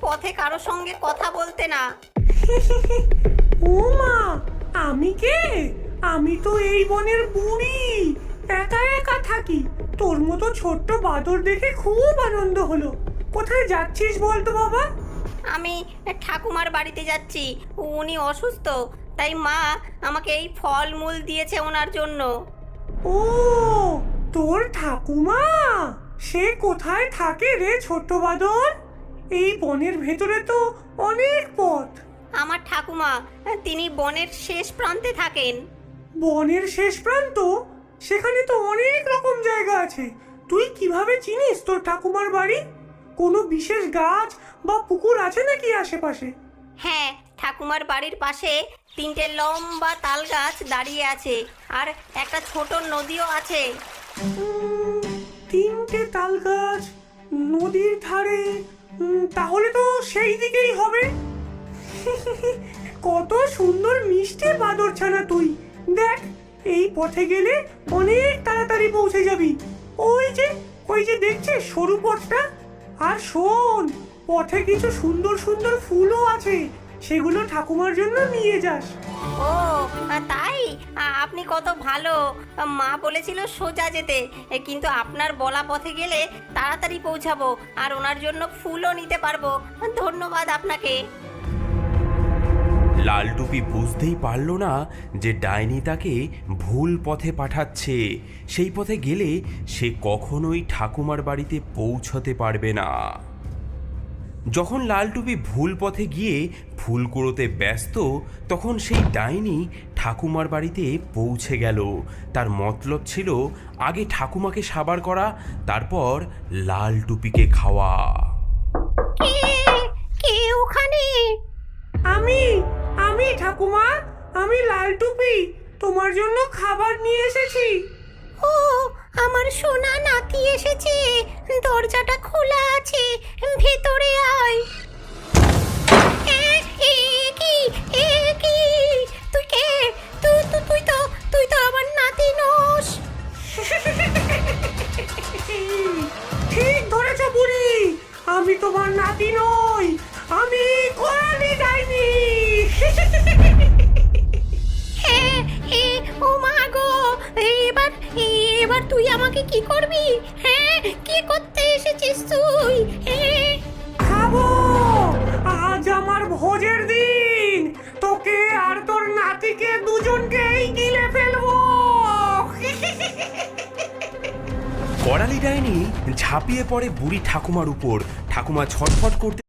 পথে কারো সঙ্গে কথা বলতে না। ও মা, আমি কে? আমি তো এই বনের বুড়ি, একা একা থাকি। তোর মতো ছোট্ট বাদর দেখে খুব আনন্দ হলো। কোথায় যাচ্ছিস বলতো বাবা? আমি ঠাকুমার বাড়িতে যাচ্ছি, উনি অসুস্থ, তাই মা আমাকে এই ফলমূল দিয়েছে ওনার জন্য। ও, তোর ঠাকুমা? সে কোথায় থাকে রে ছোট্ট বাদর? এই বনের ভেতরে তো অনেক পথ। আমার ঠাকুমা, তিনি বনের শেষ প্রান্তে থাকেন। বনের শেষ প্রান্ত? সেখানে তো অনেক রকম জায়গা আছে। তুই কিভাবে চিনিস তোর ঠাকুমার বাড়ি? কোনো বিশেষ গাছ বা পুকুর আছে নাকি আশেপাশে? হ্যাঁ, ঠাকুমার বাড়ির পাশে 3টে লম্বা তাল গাছ দাঁড়িয়ে আছে, আর একটা ছোট নদীও আছে। 3টে তাল গাছ, নদীর ধারে। তাহলে তো সেই দিকেই হবে। কত সুন্দর মিষ্টি বাদর ছানা তুই। দেখ, এই পথে গেলে অনেক তাড়াতাড়ি পৌঁছে যাবি। ওই যে দেখছিস সরু পথটা? আর শোন, পথে কিছু সুন্দর সুন্দর ফুলও আছে, সেগুলো ঠাকুমার জন্য নিয়ে যাস। ও তাই? আপনি কত ভালো। মা বলেছিল সোজা যেতে, কিন্তু আপনার বলা পথে গেলে তাড়াতাড়ি পৌঁছাবো, আর ওনার জন্য ফুলও নিতে পারবো। ধন্যবাদ আপনাকে। লাল টুপি বুঝতেই পারল না যে ডাইনি তাকে ভুল পথে পাঠাচ্ছে। সেই পথে গেলে সে কখনোই ঠাকুমার বাড়িতে পৌঁছতে পারবে না। যখন লাল টুপি ভুল পথে গিয়ে ফুল কুড়োতে ব্যস্ত, তখন সেই ডাইনি ঠাকুমার বাড়িতে পৌঁছে গেল। তার মতলব ছিল আগে ঠাকুমাকে সাবার করা, তারপর লাল টুপিকে খাওয়া। কে ওখানে? আমি আমি ঠাকুমা, আমি লাল টুপি, তোমার জন্য খাবার নিয়ে এসেছি। ও, আমার সোনা নাতি এসেছে। দরজাটা খোলা আছে, ভেতরে আয়। তুই কে? তুই তো আমার নাতি নস। ঠিক ধরেছ বুড়ি, আমি তোমার নাতি নই, আমি করালি ডাইনি। ও মা গো, এবার তুই আমাকে কি করবি? হ্যাঁ, কি করতে এসেছিস তুই? খাবো, আজ আমার ভোজের দিন। তোকে আর তোর নাতিকে দুজনকেই গিলে ফেলবো। করালি ডাইনি ঝাঁপিয়ে পড়ে বুড়ি ঠাকুমার উপর। ঠাকুমা ছটফট করতে